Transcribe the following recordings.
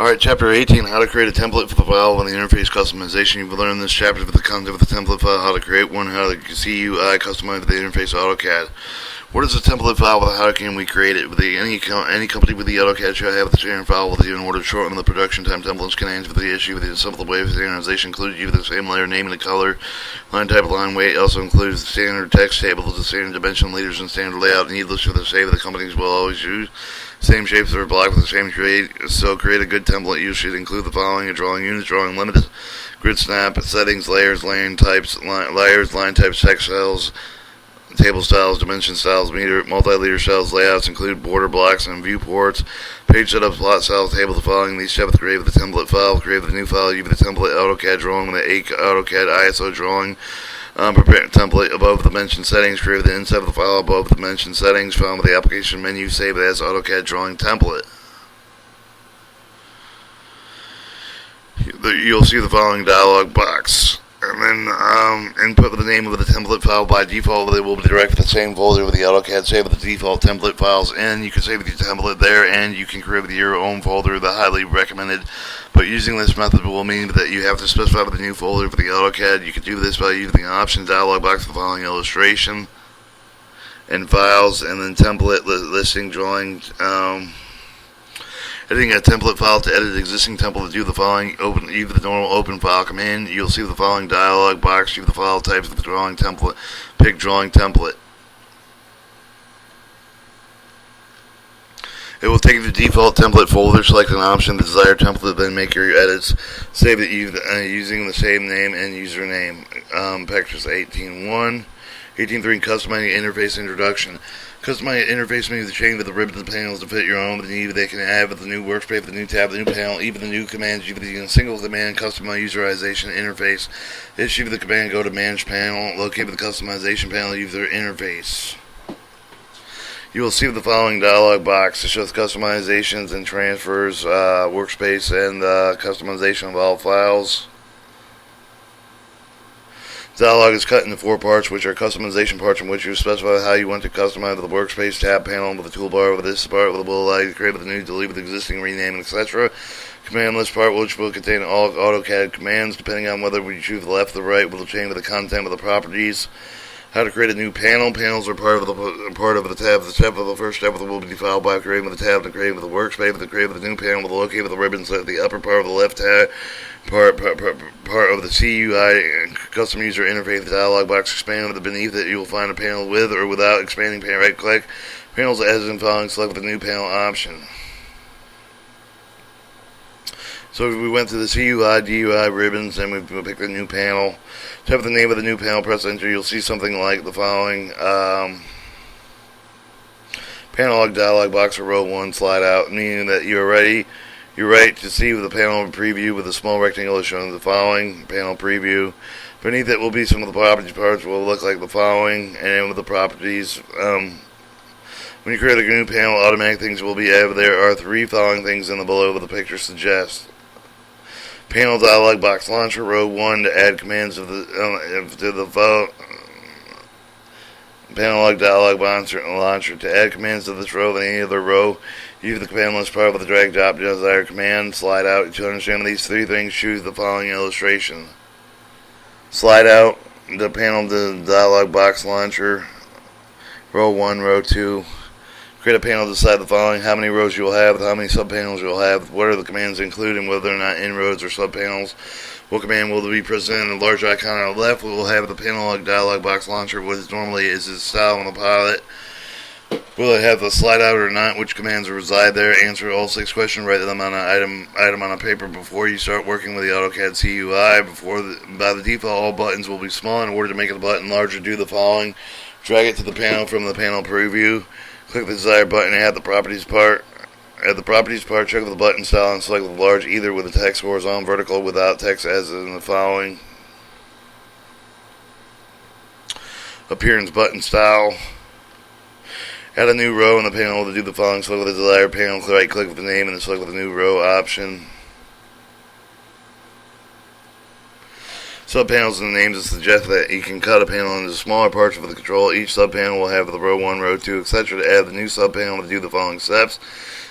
Alright, Chapter 18, How to Create a Template for the File and the Interface Customization. You've learned in this chapter for the content of the template file, how to create one, how to CUI customize the interface of Autocad. What is a template file? How can we create it? Any company with the Autocad should have the standard file with you in order to shorten the production time. Templates can answer the issue with the simple way of standardization included you with the same layer, name, and the color, line type, line weight. Also includes the standard text tables, the standard dimension leaders, and standard layout. Needless to say, the companies will always use same shapes or block with the same create. So create a good template. You should include the following: a drawing units, drawing limited, grid snap, settings, layers, line types, line types, text cells, table styles, dimension styles, meter, multi-leader styles, layouts include border blocks and viewports, page setup, plot styles, table the following. These steps create the template file. Create the new file. Use the template AutoCAD drawing with the AutoCAD ISO drawing. Prepare template above the mentioned settings. Create the inside of the file above the mentioned settings. Found with the application menu. Save it as AutoCAD drawing template. You'll see the following dialog box. And then input the name of the template file. By default, they will be directed to the same folder with the AutoCAD. Save the default template files, and you can save the template there, and you can create your own folder. The highly recommended. But using this method will mean that you have to specify the new folder for the AutoCAD. You can do this by using the options dialog box for the following illustration and files, and then template listing drawing. Editing a template file to edit existing template to do the following. Use the normal open file command. You'll see the following dialog box. Use the file types of the drawing template. Pick drawing template. It will take you to the default template folder. Select an option, the desired template, then make your edits. Save it using the same name and username. Pictures 18.1. 18.3 Customizing Interface Introduction. Customize interface menu to change with the ribbons and panels to fit your own need. They can add with the new workspace, the new tab, the new panel, even the new commands. Use the single command customize userization interface. Issue the command, go to manage panel, locate the customization panel, user interface. You will see the following dialog box. It shows customizations and transfers, workspace, and customization of all files. Dialog is cut into 4 parts, which are customization parts in which you specify how you want to customize the workspace, tab, panel, with the toolbar, with this part, with the will allow you to create with the new, delete with existing, rename, etc. Command list part, which will contain all AutoCAD commands, depending on whether we choose the left or the right, will change with the content of the properties. How to create a new panel. Panels are part of the tab. The step of the first step will be defined by creating with the tab, to create with the workspace, to create with the new panel, with the locate with the ribbons at the upper part of the left tab. Part of the CUI custom user interface. The dialog box expanded beneath it. You will find a panel with or without expanding panel. Right click panels as in following. Select the new panel option. So if we went to the CUI, DUI ribbons, and we pick the new panel. Type the name of the new panel. Press enter. You'll see something like the following. Panel log dialog box or row 1 slide out, meaning that you're ready. You're right to see the panel preview with a small rectangle showing the following panel preview. Beneath it will be some of the properties parts will look like the following, and with the properties, when you create a new panel, automatic things will be added. There are 3 following things in the below what the picture suggests. Panel dialog box launcher row 1 to add commands to the panel log dialog box launcher to add commands to this row than any other row. Use the command list part with the drag drop desired command. Slide out. To understand these 3 things, choose the following illustration. Slide out the panel the dialog box launcher row 1, row 2. Create a panel to decide the following: how many rows you will have, how many subpanels you will have, what are the commands including, whether or not in rows or subpanels, what command will be presented in the large icon on the left. We will have the panel dialog box launcher, what normally is its style on the pilot. Will it have the slide out or not? Which commands will reside there? Answer all 6 questions. Write them on an item on a paper before you start working with the AutoCAD CUI. By the default, all buttons will be small. In order to make the button larger, do the following: drag it to the panel from the panel preview. Click the desired button and add the properties part. Add the properties part, check the button style, and select the large, either with the text horizontal, vertical, without text, as in the following. Appearance button style. Add a new row in the panel to do the following. Select the desired panel, right click with the name, and then select the new row option. subpanels and the names that suggest that you can cut a panel into smaller parts with the control. Each subpanel will have the row 1, row 2, etc. To add the new subpanel to do the following steps: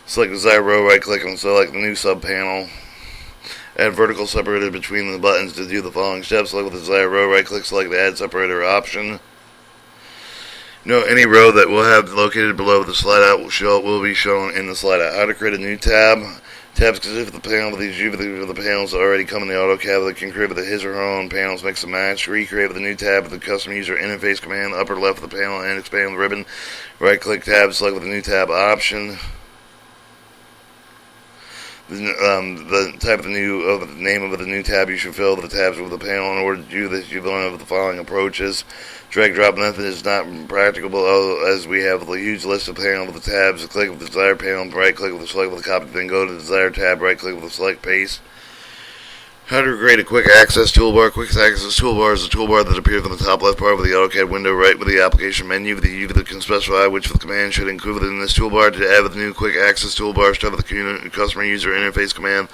select the desired row, right click and select the new subpanel. Add vertical separator between the buttons to do the following steps. Select the desired row, right click, select the add separator option. Note any row that will have located below the slide out will be shown in the slide out. How to create a new tab. Tabs consist of the panel with the panels that already come in the AutoCAD that can create with his or her own panels, mix and match. Recreate with a new tab with the custom user interface command, upper left of the panel, and expand the ribbon. Right click tab, select with the new tab option. The type of the name of the new tab you should fill the tabs with the panel. In order to do this, you learn of the following approaches. Drag drop method is not practicable as we have a huge list of panels with the tabs. Click with the desired panel, right click with the select with the copy, then go to the desired tab, right click with the select paste. How to create a quick access toolbar. Quick access toolbar is a toolbar that appears on the top left part of the AutoCAD window, right with the application menu. The user can specify which of the command should include within this toolbar. To add the new quick access toolbar, start with the customer user interface command.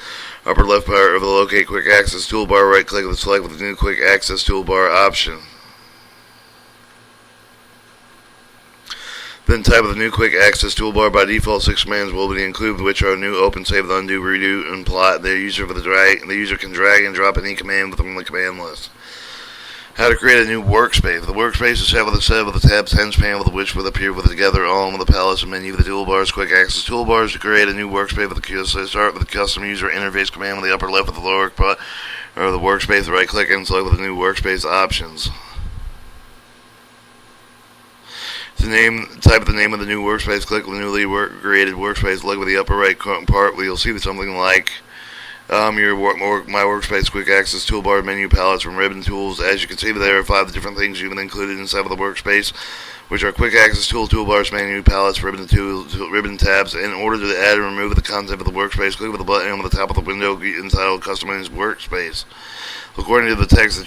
Upper left part of the locate quick access toolbar, right click with the select with the new quick access toolbar option. Then type of the new quick access toolbar. By default, 6 commands will be included, which are new, open, save, undo, redo, and plot. The user can drag and drop any command from the command list. How to create a new workspace. The workspace is set with a set of the tabs, henge panel, which will appear with together all with the palettes and menu of the toolbars. Quick access toolbars. To create a new workspace with the start with the custom user interface command with the upper left of the lower part or the workspace. Right click and select with the new workspace options. To type the name of the new workspace, click the newly created workspace. Look with the upper right part where you'll see something like my workspace quick access toolbar menu palettes from ribbon tools. As you can see, there are 5 different things you've included inside of the workspace, which are quick access toolbars, menu palettes, ribbon tabs. In order to add and remove the content of the workspace, click with the button on the top of the window entitled Customize Workspace. According to the text, the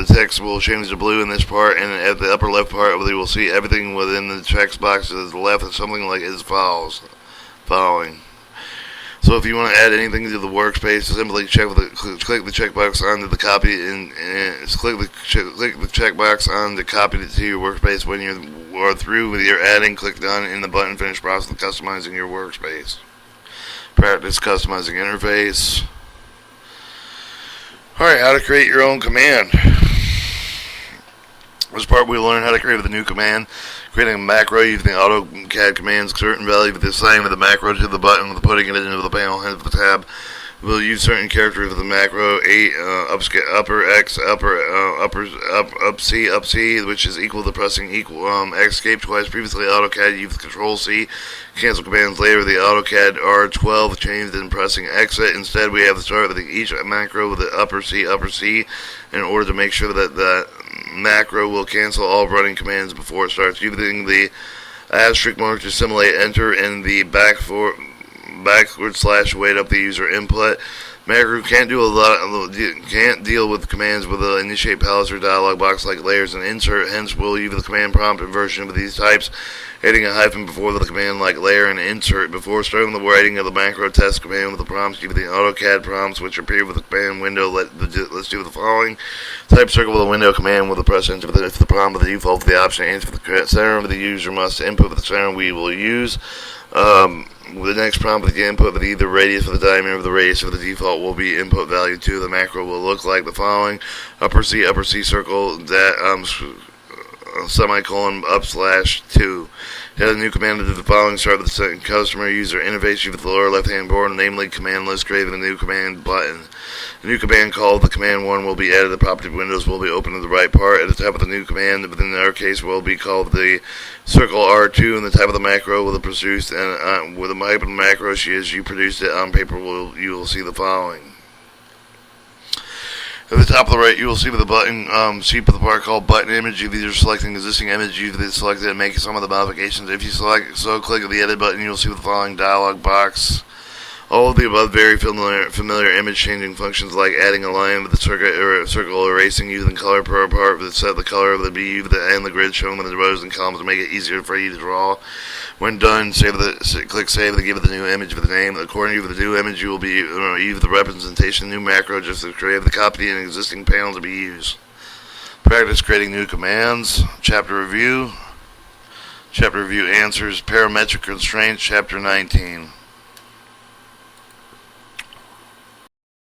text will change to blue in this part, and at the upper left part, you will see everything within the text box to the left is something like as follows. Following. So if you want to add anything to the workspace, simply click the checkbox onto the copy and click the checkbox on the copy to your workspace. When you are through with your adding, click done in the button. Finish process of customizing your workspace. Practice customizing interface. Alright, how to create your own command. This part we learn how to create with a new command. Creating a macro using the AutoCAD commands, certain value with the assignment of the macro to the button with putting it into the panel head of the tab. We'll use certain characters of the macro, upper X, up C, which is equal to pressing escape twice. Previously, AutoCAD used Control C. Cancel commands later. The AutoCAD R12 changed in pressing exit. Instead, we have to start with each macro with the upper C, in order to make sure that the macro will cancel all running commands before it starts. Using the asterisk mark to simulate enter and the backward / wait up the user input. Macro can't deal with commands with the initiate palettes or dialog box like layers and insert. Hence, we'll use the command prompt version of these types, adding a hyphen before the command like layer and insert. Before starting the writing of the macro test command with the prompts, give the AutoCAD prompts which appear with the command window. Let's do the following. Type circle with a window command with the press enter if the prompt with the default for the option answer for the center of the user must input for the center we will use. With the next prompt with the input with either radius for the diameter of the radius of the default will be input value 2. The macro will look like the following: upper C circle that semicolon /2. Add a new command to do the following. Start with the customer user interface with the lower left hand border, namely command list, creating a new command button. The new command called the command 1 will be added. The property windows will be open to the right part. At the top of the new command, within our case, will be called the circle R2, and the type of the macro will be produced, and with the type of the macro as you produced it on paper, you will see the following. At the top of the right, you will see with the button, sheet of the part called button image. If you're selecting existing image, you select it and make some of the modifications. If you click the edit button, you'll see the following dialog box. All of the above very familiar image-changing functions like adding a line with the circle, erasing using color per part, set the color of the B and the grid showing the rows and columns to make it easier for you to draw. When done, click Save to give it the new image with the name. According to the new image, you will be use the representation new macro just to create the copy an existing panel to be used. Practice creating new commands. Chapter review. Chapter review answers parametric constraints. Chapter 19.